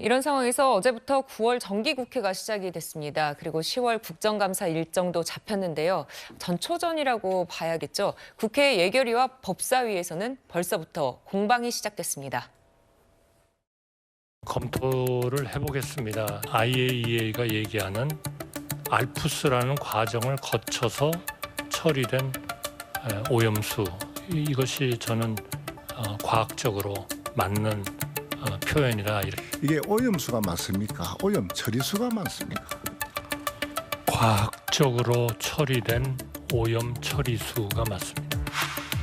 이런 상황에서 어제부터 9월 정기국회가 시작이 됐습니다. 그리고 10월 국정감사 일정도 잡혔는데요. 전초전이라고 봐야겠죠. 국회 예결위와 법사위에서는 벌써부터 공방이 시작됐습니다. 검토를 해보겠습니다. IAEA가 얘기하는 알프스라는 과정을 거쳐서 처리된 오염수, 이것이 저는 과학적으로 맞는 표현이라 이게 오염수가 맞습니까? 오염 처리수가 맞습니까? 과학적으로 처리된 오염 처리수가 맞습니다.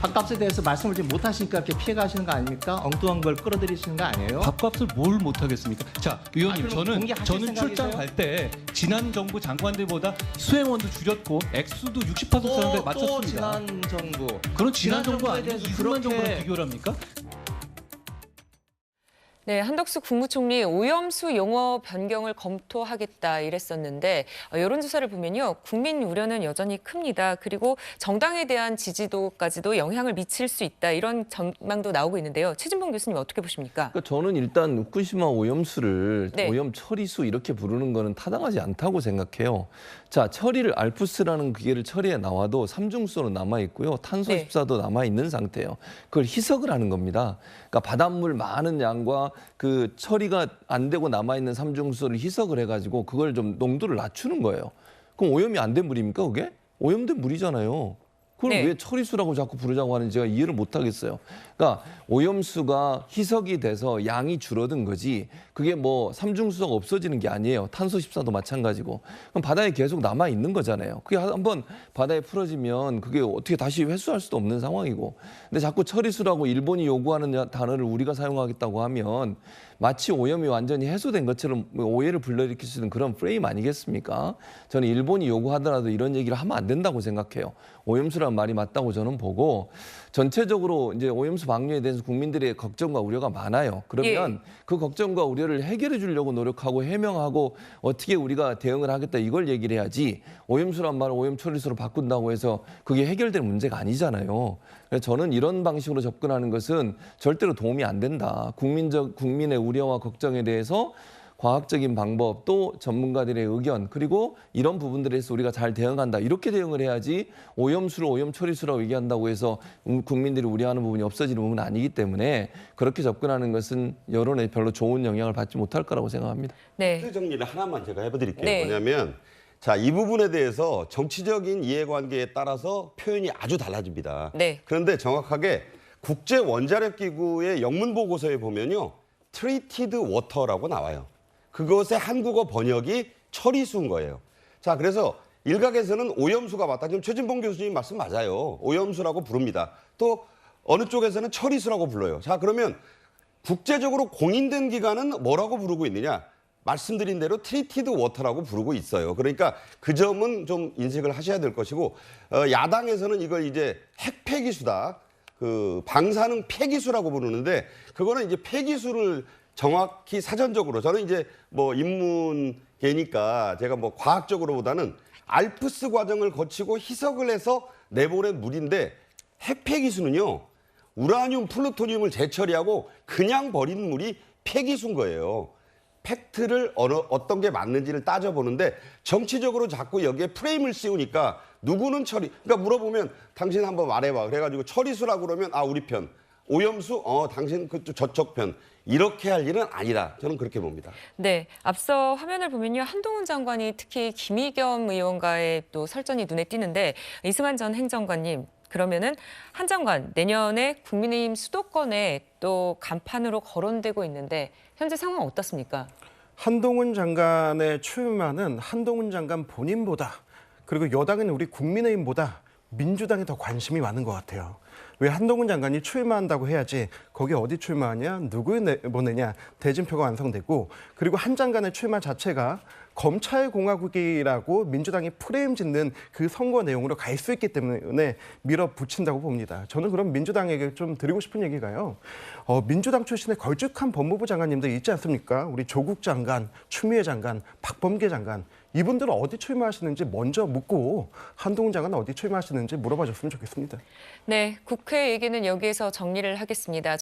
밥값에 대해서 말씀을 지금 못하시니까 이렇게 피해가시는 거 아닙니까? 엉뚱한 걸 끌어들이시는 거 아니에요? 밥값을 뭘 못하겠습니까? 자, 의원님, 그럼 공개하실 저는 생각이세요? 출장 갈 때 지난 정부 장관들보다 수행원도 줄였고 액수도 60%에 맞췄습니다. 또 지난 정부. 그런 지난 정부 정부에 아니면 대해서 이승만 그렇게 정부랑 비교를 합니까? 네, 한덕수 국무총리 오염수 용어 변경을 검토하겠다 이랬었는데 여론조사를 보면요. 국민 우려는 여전히 큽니다. 그리고 정당에 대한 지지도까지도 영향을 미칠 수 있다. 이런 전망도 나오고 있는데요. 최진봉 교수님 어떻게 보십니까? 그러니까 저는 일단 후쿠시마 오염수를 네. 오염 처리수 이렇게 부르는 거는 타당하지 않다고 생각해요. 자, 처리를 알프스라는 기계를 처리해 나와도 삼중수소는 남아 있고요. 탄소 네. 14도 남아 있는 상태예요. 그걸 희석을 하는 겁니다. 그러니까 바닷물 많은 양과 그 처리가 안 되고 남아 있는 삼중수소를 희석을 해 가지고 그걸 좀 농도를 낮추는 거예요. 그럼 오염이 안 된 물입니까, 그게? 오염된 물이잖아요. 그걸 네. 왜 처리수라고 자꾸 부르자고 하는지 제가 이해를 못 하겠어요. 그러니까 오염수가 희석이 돼서 양이 줄어든 거지 그게 뭐 삼중수소가 없어지는 게 아니에요. 탄소 14도 마찬가지고. 그럼 바다에 계속 남아 있는 거잖아요. 그게 한번 바다에 풀어지면 그게 어떻게 다시 회수할 수도 없는 상황이고. 근데 자꾸 처리수라고 일본이 요구하는 단어를 우리가 사용하겠다고 하면 마치 오염이 완전히 해소된 것처럼 오해를 불러일으킬 수 있는 그런 프레임 아니겠습니까? 저는 일본이 요구하더라도 이런 얘기를 하면 안 된다고 생각해요. 오염수라는 말이 맞다고 저는 보고 전체적으로 이제 오염수 방류에 대해서 국민들의 걱정과 우려가 많아요. 그러면 그 걱정과 우려를 해결해 주려고 노력하고 해명하고 어떻게 우리가 대응을 하겠다 이걸 얘기를 해야지 오염수란 말을 오염 처리수로 바꾼다고 해서 그게 해결될 문제가 아니잖아요. 그래서 저는 이런 방식으로 접근하는 것은 절대로 도움이 안 된다. 국민의 우려와 걱정에 대해서 과학적인 방법 또 전문가들의 의견 그리고 이런 부분들에서 우리가 잘 대응한다. 이렇게 대응을 해야지 오염수를 오염 처리수라고 얘기한다고 해서 국민들이 우려하는 부분이 없어지는 부분은 아니기 때문에 그렇게 접근하는 것은 여론에 별로 좋은 영향을 받지 못할 거라고 생각합니다. 네. 정리를 하나만 제가 해드릴게요. 네. 뭐냐면 자, 이 부분에 대해서 정치적인 이해관계에 따라서 표현이 아주 달라집니다. 네. 그런데 정확하게 국제원자력기구의 영문보고서에 보면요. Treated Water라고 나와요. 그것의 한국어 번역이 처리수인 거예요. 자, 그래서 일각에서는 오염수가 맞다. 지금 최진봉 교수님 말씀 맞아요. 오염수라고 부릅니다. 또 어느 쪽에서는 처리수라고 불러요. 자, 그러면 국제적으로 공인된 기관은 뭐라고 부르고 있느냐? 말씀드린 대로 트리티드 워터라고 부르고 있어요. 그러니까 그 점은 좀 인식을 하셔야 될 것이고 야당에서는 이걸 이제 핵폐기수다. 그 방사능 폐기수라고 부르는데 그거는 이제 폐기수를 정확히 사전적으로 저는 이제 뭐 인문계니까 제가 뭐 과학적으로보다는 알프스 과정을 거치고 희석을 해서 내보낸 물인데 핵폐기수는요. 우라늄, 플루토늄을 재처리하고 그냥 버린 물이 폐기수인 거예요. 팩트를 어떤 게 맞는지를 따져보는데 정치적으로 자꾸 여기에 프레임을 씌우니까 누구는 처리, 그러니까 물어보면 당신 한번 말해봐. 그래가지고 처리수라고 그러면 아, 우리 편. 오염수, 당신 그쪽 저쪽 편. 이렇게 할 일은 아니다. 저는 그렇게 봅니다. 네, 앞서 화면을 보면요. 한동훈 장관이 특히 김의겸 의원과의 또 설전이 눈에 띄는데 이승만 전 행정관님, 그러면은 한 장관 내년에 국민의힘 수도권에 또 간판으로 거론되고 있는데 현재 상황 어떻습니까? 한동훈 장관의 출마는 한동훈 장관 본인보다 그리고 여당은 우리 국민의힘보다 민주당에 더 관심이 많은 것 같아요. 왜 한동훈 장관이 출마한다고 해야지 거기 어디 출마하냐, 누구 보내냐 대진표가 완성되고 그리고 한 장관의 출마 자체가 검찰공화국이라고 민주당이 프레임 짓는 그 선거 내용으로 갈 수 있기 때문에 밀어붙인다고 봅니다. 저는 그럼 민주당에게 좀 드리고 싶은 얘기가요. 민주당 출신의 걸쭉한 법무부 장관님들 있지 않습니까? 우리 조국 장관, 추미애 장관, 박범계 장관. 이분들은 어디 출마하시는지 먼저 묻고 한동훈 장관은 어디 출마하시는지 물어봐 줬으면 좋겠습니다. 네, 국회 얘기는 여기에서 정리를 하겠습니다.